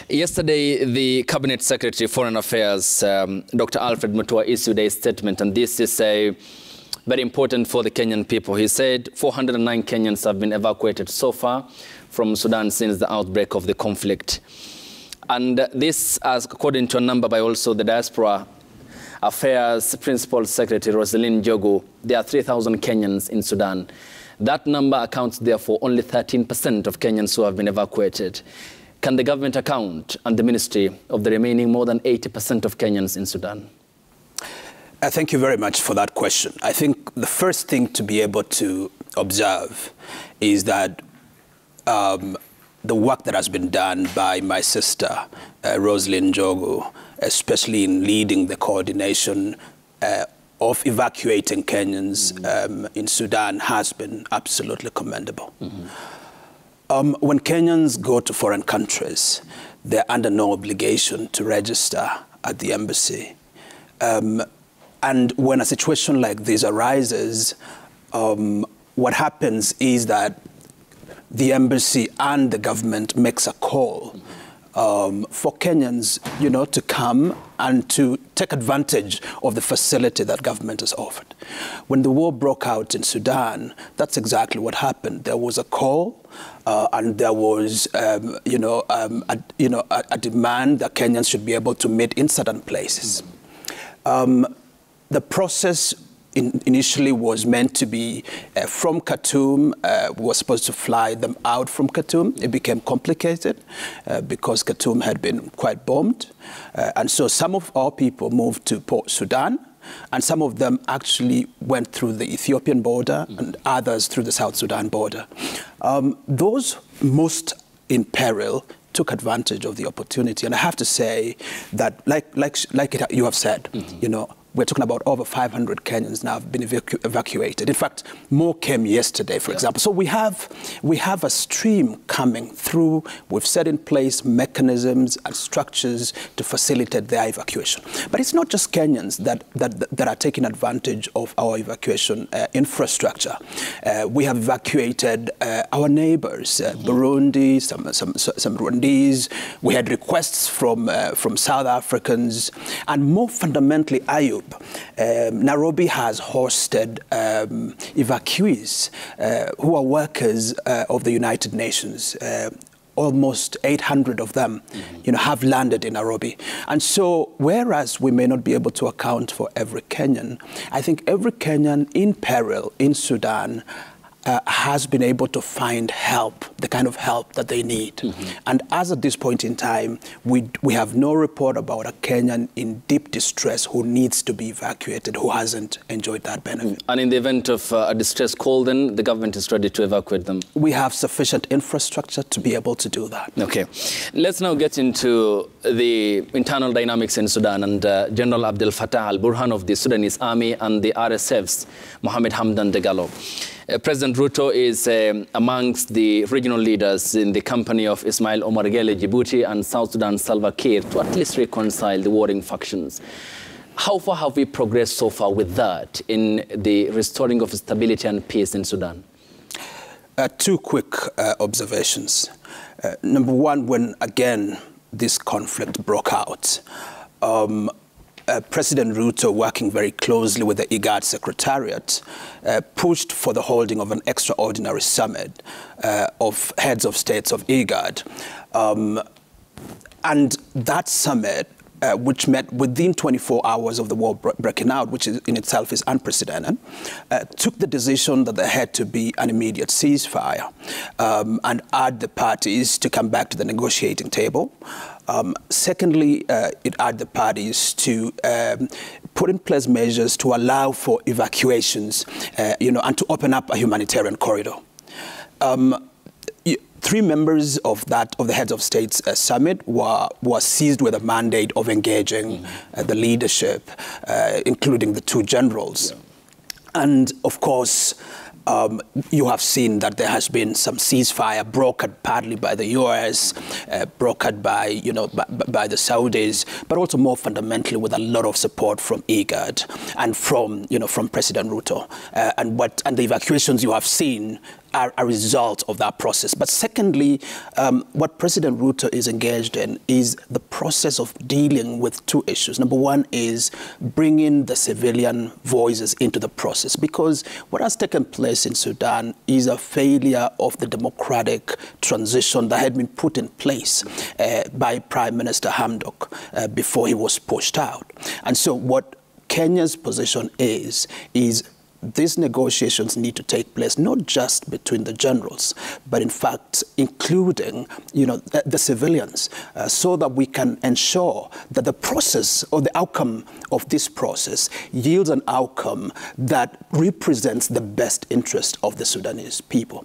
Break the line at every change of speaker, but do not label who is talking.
Yesterday, the Cabinet Secretary, Foreign Affairs, Dr. Alfred Mutua, issued a statement, and this is very important for the Kenyan people. He said 409 Kenyans have been evacuated so far from Sudan since the outbreak of the conflict. And this, as according to a number by also the Diaspora Affairs Principal Secretary, Rosalind Jogo, there are 3,000 Kenyans in Sudan. That number accounts, therefore, only 13% of Kenyans who have been evacuated. Can the government account and the ministry of the remaining more than 80% of Kenyans in Sudan?
Thank you very much for that question. I think the first thing to be able to observe is that the work that has been done by my sister, Rosalind Jogo, especially in leading the coordination of evacuating Kenyans in Sudan, has been absolutely commendable. When Kenyans go to foreign countries, they're under no obligation to register at the embassy. And when a situation like this arises, what happens is that the embassy and the government makes a call for Kenyans, to come and to take advantage of the facility that government has offered. When the war broke out in Sudan, that's exactly what happened. There was a call, and there was, a demand that Kenyans should be able to meet in certain places. The process initially was meant to be from Khartoum. We were supposed to fly them out from Khartoum. It became complicated because Khartoum had been quite bombed. And so some of our people moved to Port Sudan, and some of them actually went through the Ethiopian border and others through the South Sudan border. Those most in peril took advantage of the opportunity. And I have to say that, like you have said, we're talking about over 500 Kenyans now have been evacuated. In fact, more came yesterday, for example. So we have a stream coming through. We've set in place mechanisms and structures to facilitate their evacuation. But it's not just Kenyans that are taking advantage of our evacuation infrastructure. We have evacuated our neighbors, Burundi, some Rwandese. We had requests from South Africans, and more fundamentally, Ayub. Nairobi has hosted evacuees who are workers of the United Nations. Almost 800 of them, have landed in Nairobi. And so, whereas we may not be able to account for every Kenyan, I think every Kenyan in peril in Sudan has been able to find help, the kind of help that they need. And as at this point in time, we have no report about a Kenyan in deep distress who needs to be evacuated, who hasn't enjoyed that benefit. And
in the event of a distress call, then the government is ready to evacuate them?
We have sufficient infrastructure to be able to do that.
Okay. Let's now get into the internal dynamics in Sudan, and General Abdel Fattah al-Burhan of the Sudanese army and the RSF's Mohamed Hamdan Dagalo. President Ruto is amongst the regional leaders in the company of Ismail Omar Gele, Djibouti, and South Sudan Salva Kiir to at least reconcile the warring factions. How far have we progressed so far with that in the restoring of stability and peace in Sudan?
Two quick observations. Number one, when again this conflict broke out, President Ruto, working very closely with the IGAD Secretariat, pushed for the holding of an extraordinary summit of heads of states of IGAD. And that summit, which met within 24 hours of the war breaking out, which in itself is unprecedented, took the decision that there had to be an immediate ceasefire and urged the parties to come back to the negotiating table. Secondly, it urged the parties to put in place measures to allow for evacuations, and to open up a humanitarian corridor. Three members of the heads of states summit were seized with a mandate of engaging the leadership, including the two generals. And of course, you have seen that there has been some ceasefire brokered partly by the US, brokered by the Saudis, but also more fundamentally with a lot of support from IGAD and from President Ruto. And the evacuations you have seen are a result of that process. But secondly, what President Ruto is engaged in is the process of dealing with two issues. Number one is bringing the civilian voices into the process, because what has taken place in Sudan is a failure of the democratic transition that had been put in place by Prime Minister Hamdok before he was pushed out. And so what Kenya's position is these negotiations need to take place not just between the generals, but in fact including, the civilians, so that we can ensure that the process or the outcome of this process yields an outcome that represents the best interest of the Sudanese people.